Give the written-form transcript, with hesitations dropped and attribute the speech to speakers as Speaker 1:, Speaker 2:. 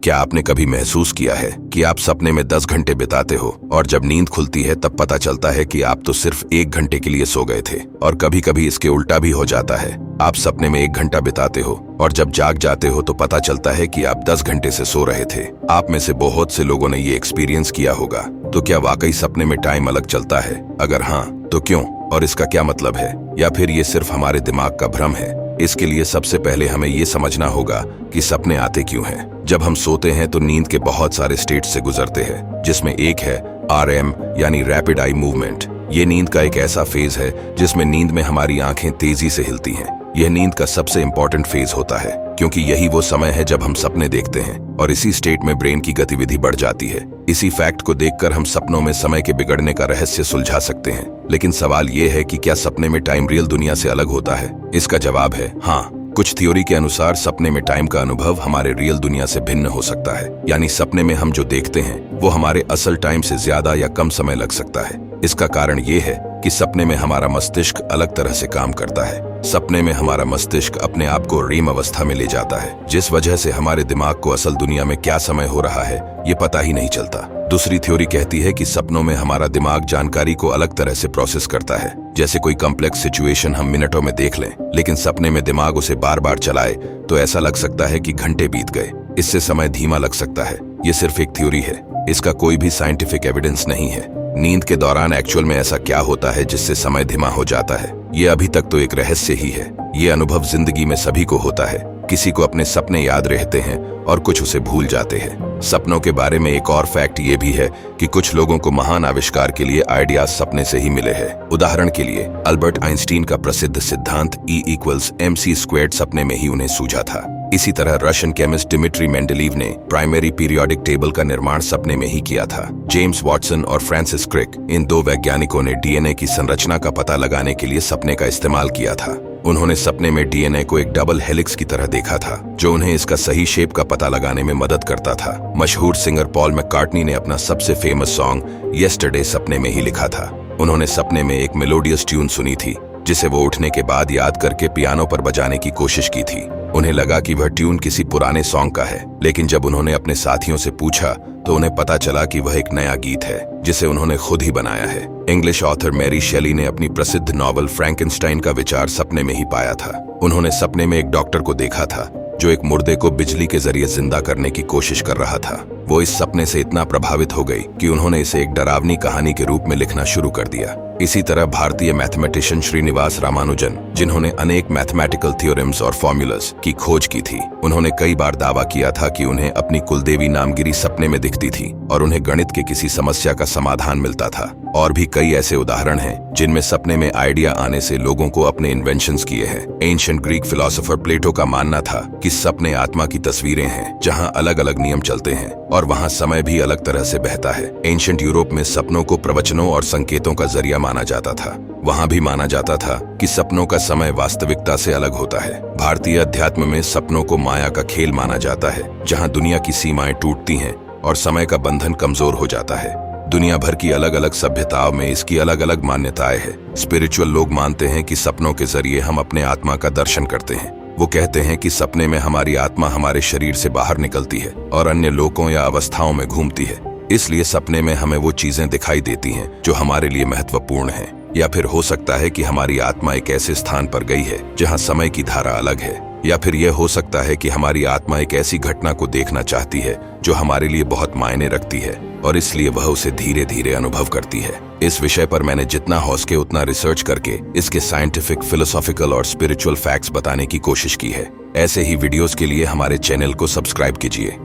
Speaker 1: क्या आपने कभी महसूस किया है कि आप सपने में 10 घंटे बिताते हो और जब नींद खुलती है तब पता चलता है कि आप तो सिर्फ 1 घंटे के लिए सो गए थे। और कभी कभी इसके उल्टा भी हो जाता है, आप सपने में 1 घंटा बिताते हो और जब जाग जाते हो तो पता चलता है कि आप 10 घंटे से सो रहे थे। आप में से बहुत से लोगों ने ये एक्सपीरियंस किया होगा। तो क्या वाकई सपने में टाइम अलग चलता है? अगर हाँ तो क्यों और इसका क्या मतलब है? या फिर ये सिर्फ हमारे दिमाग का भ्रम है? इसके लिए सबसे पहले हमें ये समझना होगा कि सपने आते क्यों हैं। जब हम सोते हैं तो नींद के बहुत सारे स्टेट से गुजरते हैं, जिसमें एक है REM यानी रैपिड आई मूवमेंट। ये नींद का एक ऐसा फेज है जिसमें नींद में हमारी आंखें तेजी से हिलती हैं। यह नींद का सबसे इंपॉर्टेंट फेज होता है क्योंकि यही वो समय है जब हम सपने देखते हैं और इसी स्टेट में ब्रेन की गतिविधि बढ़ जाती है। इसी फैक्ट को देखकर हम सपनों में समय के बिगड़ने का रहस्य सुलझा सकते हैं। लेकिन सवाल ये है कि क्या सपने में टाइम रियल दुनिया से अलग होता है? इसका जवाब है हाँ। कुछ थ्योरी के अनुसार सपने में टाइम का अनुभव हमारे रियल दुनिया से भिन्न हो सकता है, यानी सपने में हम जो देखते हैं वो हमारे असल टाइम से ज्यादा या कम समय लग सकता है। इसका कारण ये है कि सपने में हमारा मस्तिष्क अलग तरह से काम करता है। सपने में हमारा मस्तिष्क अपने आप को REM अवस्था में ले जाता है, जिस वजह से हमारे दिमाग को असल दुनिया में क्या समय हो रहा है ये पता ही नहीं चलता। दूसरी थ्योरी कहती है कि सपनों में हमारा दिमाग जानकारी को अलग तरह से प्रोसेस करता है। जैसे कोई कॉम्प्लेक्स सिचुएशन हम मिनटों में देख लें, लेकिन सपने में दिमाग उसे बार बार चलाए तो ऐसा लग सकता है कि घंटे बीत गए। इससे समय धीमा लग सकता है। ये सिर्फ एक थ्योरी है, इसका कोई भी साइंटिफिक एविडेंस नहीं है। नींद के दौरान एक्चुअल में ऐसा क्या होता है जिससे समय धीमा हो जाता है, ये अभी तक तो एक रहस्य ही है। ये अनुभव जिंदगी में सभी को होता है। किसी को अपने सपने याद रहते हैं और कुछ उसे भूल जाते हैं। सपनों के बारे में एक और फैक्ट ये भी है कि कुछ लोगों को महान आविष्कार के लिए आइडियाज सपने से ही मिले हैं। उदाहरण के लिए अल्बर्ट आइंस्टीन का प्रसिद्ध सिद्धांत E=mc² सपने में ही उन्हें सूझा था। इसी तरह रशियन केमिस्ट डिमिट्री मेंडेलीव ने प्राइमरी पीरियोडिक टेबल का निर्माण सपने में ही किया था। जेम्स वॉटसन और फ्रांसिस क्रिक, इन 2 वैज्ञानिकों ने DNA की संरचना का पता लगाने के लिए सपने का इस्तेमाल किया था। उन्होंने सपने में DNA को एक डबल हेलिक्स की तरह देखा था, जो उन्हें इसका सही शेप का पता लगाने में मदद करता था। मशहूर सिंगर पॉल मैककार्टनी ने अपना सबसे फेमस सॉन्ग येस्टरडे सपने में ही लिखा था। उन्होंने सपने में एक मेलोडियस ट्यून सुनी थी, जिसे वो उठने के बाद याद करके पियानो पर बजाने की कोशिश की थी। उन्हें लगा कि वह ट्यून किसी पुराने सॉन्ग का है, लेकिन जब उन्होंने अपने साथियों से पूछा तो उन्हें पता चला कि वह एक नया गीत है जिसे उन्होंने खुद ही बनाया है। इंग्लिश ऑथर मैरी शेली ने अपनी प्रसिद्ध नॉवल फ्रैंकेनस्टाइन का विचार सपने में ही पाया था। उन्होंने सपने में एक डॉक्टर को देखा था जो एक मुर्दे को बिजली के जरिए जिंदा करने की कोशिश कर रहा था। वो इस सपने से इतना प्रभावित हो गई कि उन्होंने इसे एक डरावनी कहानी के रूप में लिखना शुरू कर दिया। इसी तरह भारतीय मैथमेटिशियन श्रीनिवास रामानुजन, जिन्होंने अनेक मैथमेटिकल थ्योरम्स और फॉर्मूलाज की खोज की थी, उन्होंने कई बार दावा किया था कि उन्हें अपनी कुलदेवी नामगिरी सपने में दिखती थी और उन्हें गणित के किसी समस्या का समाधान मिलता था। और भी कई ऐसे उदाहरण हैं जिनमें सपने में आइडिया आने से लोगों को अपने इन्वेंशंस किए हैं। एंशिएंट ग्रीक फिलोसोफर प्लेटो का मानना था कि सपने आत्मा की तस्वीरें हैं जहां अलग अलग नियम चलते हैं और वहां समय भी अलग तरह से बहता है। एंशिएंट यूरोप में सपनों को प्रवचनों और संकेतों का जरिया माना जाता था। वहां भी माना जाता था कि सपनों का समय वास्तविकता से अलग होता है। भारतीय अध्यात्म में सपनों को माया का खेल माना जाता है, जहां दुनिया की सीमाएं टूटती हैं और समय का बंधन कमजोर हो जाता है। दुनिया भर की अलग अलग सभ्यताओं में इसकी अलग अलग मान्यताएं हैं। स्पिरिचुअल लोग मानते हैं कि सपनों के जरिए हम अपने आत्मा का दर्शन करते हैं। वो कहते हैं कि सपने में हमारी आत्मा हमारे शरीर से बाहर निकलती है और अन्य लोकों या अवस्थाओं में घूमती है। इसलिए सपने में हमें वो चीजें दिखाई देती हैं जो हमारे लिए महत्वपूर्ण हैं। या फिर हो सकता है कि हमारी आत्मा एक ऐसे स्थान पर गई है जहां समय की धारा अलग है। या फिर यह हो सकता है कि हमारी आत्मा एक ऐसी घटना को देखना चाहती है जो हमारे लिए बहुत मायने रखती है और इसलिए वह उसे धीरे धीरे अनुभव करती है। इस विषय पर मैंने जितना हो सके उतना रिसर्च करके इसके साइंटिफिक, फिलोसॉफिकल और स्पिरिचुअल फैक्ट्स बताने की कोशिश की है। ऐसे ही वीडियोस के लिए हमारे चैनल को सब्सक्राइब कीजिए।